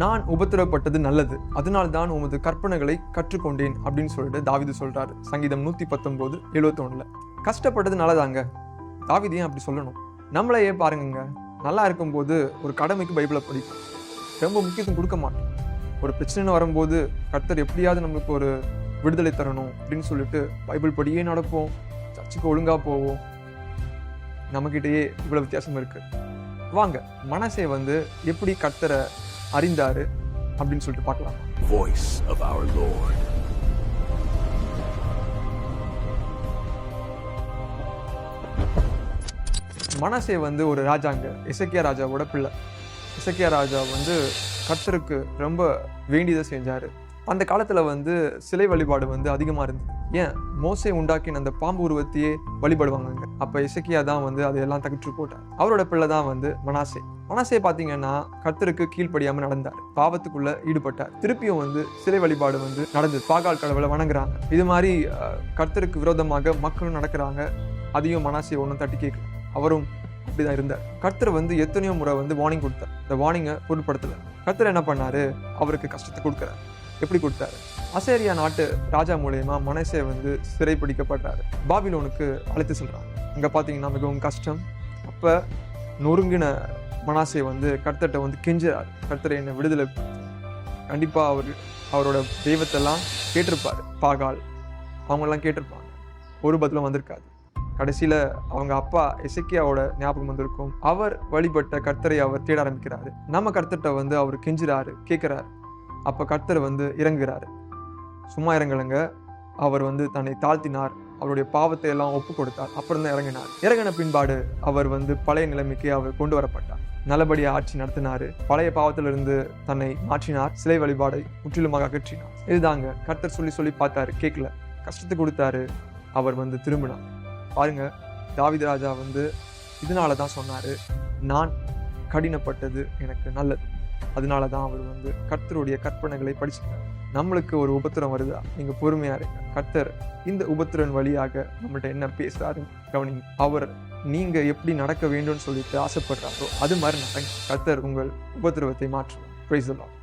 நான் உபத்திரவப்பட்டது நல்லது, அதனால் தான் உமது கற்பனைகளை கற்றுக்கொண்டேன் அப்படின்னு சொல்லிட்டு தாவீது சொல்றாரு. சங்கீதம் 119:71. கஷ்டப்பட்டது நல்லதாங்க. தாவீது ஏன் அப்படி சொல்லணும்? நம்மளையே பாருங்க, நல்லா இருக்கும்போது ஒரு கடமைக்கு பைபிளை படிப்போம், ரொம்ப முக்கியத்துவம் கொடுக்க மாட்டோம். ஒரு பிரச்சனை வரும்போது கர்த்தர் எப்படியாவது நம்மளுக்கு ஒரு விடுதலை தரணும் அப்படின்னு சொல்லிட்டு பைபிள் படியே நடப்போம், சர்ச்சுக்கு ஒழுங்கா போவோம். நம்மகிட்டயே இவ்வளவு வித்தியாசம் இருக்கு. வாங்க மனசே எப்படி கர்த்தரை அறிந்தாரு அப்படின்னு சொல்லிட்டு பார்க்கலாம். Voice of our Lord. மனசே ஒரு ராஜாங்க, எசேக்கியா ராஜாவோட பிள்ளை. எசேக்கியா ராஜா கர்த்தருக்கு ரொம்ப வேண்டியதை செஞ்சாரு. அந்த காலத்துல சிலை வழிபாடு அதிகமா இருந்தது. ஏன், மோசே உண்டாக்கின அந்த பாம்பு உருவத்தையே வழிபடுவாங்க. அப்ப எசேக்கியா தான் அதையெல்லாம் தகற்று போட்டார். அவரோட பிள்ளை தான் மனாசே. மனாசே பாத்தீங்கன்னா கர்த்தருக்கு கீழ்ப்படியாம நடந்தார், பாவத்துக்குள்ள ஈடுபட்டார். திருப்பியும் சிலை வழிபாடு நடந்தது. பாகால் கடவுளை வணங்குறாங்க. இது மாதிரி கர்த்தருக்கு விரோதமாக மக்களும் நடக்கிறாங்க. அதையும் மனாசே ஒன்றும் தட்டி கேட்கல. அவரும் அப்படிதான் இருந்தார். கர்த்தர் எத்தனையோ முறை வார்னிங் கொடுத்தார். இந்த வார்னிங்கை பொருட்படுத்தல. கர்த்தர் என்ன பண்ணாரு? அவருக்கு கஷ்டத்தை கொடுக்குறாரு. எப்படி கொடுத்தாரு? அசேரியா நாட்டு ராஜா மூலயமா மனசே சிறைப்பிடிக்கப்பட்டாரு. பாபிலோனுக்கு அழைத்து செல்றாங்க. அங்க பாத்தீங்கன்னா மிகவும் கஷ்டம். அப்ப நொறுங்கின மனாசே கர்த்தர்கிட்ட கெஞ்சுறாரு, கர்த்தரை என்ன விடுதலை. கண்டிப்பா அவரோட தெய்வத்தெல்லாம் கேட்டிருப்பாரு. பாகால் அவங்கெல்லாம் கேட்டிருப்பாங்க. ஒரு பதிலும் வந்திருக்காது. கடைசியில அவங்க அப்பா எசேக்கியாவோட ஞாபகம் வந்திருக்கும். அவர் வழிபட்ட கர்த்தரை அவர் தேட ஆரம்பிக்கிறாரு. நம்ம கர்த்தர்கிட்ட அவர் கெஞ்சுறாரு, கேட்கிறாரு. அப்ப கர்த்தர் இறங்குகிறாரு. சும்மா இறங்கலங்க, அவர் தன்னை தாழ்த்தினார். அவருடைய பாவத்தை எல்லாம் ஒப்பு கொடுத்தார். அப்புறம் தான் இறங்கினார். இறங்கின பின்பாடு அவர் பழைய நிலைமைக்கு அவர் கொண்டு வரப்பட்டார். நல்லபடியா ஆட்சி நடத்தினாரு. பழைய பாவத்திலிருந்து தன்னை மாற்றினார். சிலை வழிபாடை முற்றிலுமாக அகற்றினார். இதுதாங்க கர்த்தர் சொல்லி பார்த்தாரு, கேட்கல. கஷ்டத்தை கொடுத்தாரு. அவர் திரும்பினார். பாருங்க, தாவீது ராஜா இதனாலதான் சொன்னாரு, நான் கடினப்பட்டது எனக்கு நல்லது. அதனாலதான் அவர் கர்த்தருடைய கற்பனைகளை படிச்சுக்கிறார். நம்மளுக்கு ஒரு உபத்திரம் வருதா, நீங்க பொறுமையா இருங்க. கர்த்தர் இந்த உபத்திரன் வழியாக நம்மள்ட்ட என்ன பேசுறாரு கவனிங்க. அவர் நீங்க எப்படி நடக்க வேண்டும்னு சொல்லிட்டு ஆசைப்படுறாரோ அது மாதிரி நடங்க. கர்த்தர் உங்கள் உபத்திரவத்தை மாற்றுவார். Praise the Lord.